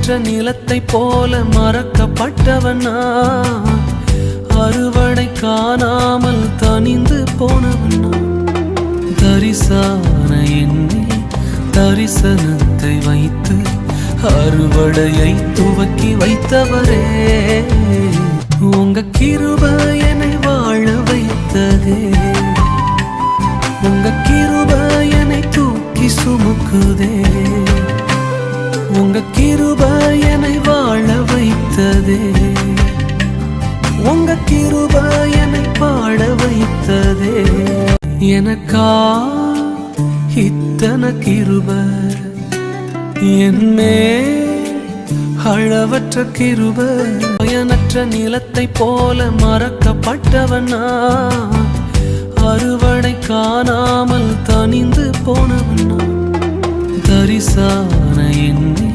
பயனற்ற நிலத்தை போல மறக்கப்பட்டவன் நான். அறுவடை காணாமல் தனிந்து போனவன் நான். தரிசான எண்ணில் தரிசனத்தை வைத்து அறுவடையை துவக்கி வைத்தவரே, உங்க கிருபை என்னை வாழ வைத்ததே. உங்க கிருபை என்னை தூக்கி சுமக்குதே. உங்க கிருபை என்னை வாழ வைத்ததே. உங்க கிருபை என்னை பாட வைத்ததே. எனக்கா இத்தனை கிருபை, என்னே அளவற்ற கிருபை. பயனற்ற நிலத்தை போல மறக்கப்பட்டவன் நான். அறுவடை காணாமல் தனிந்து போனவன் நான். தரிசான எண்ணி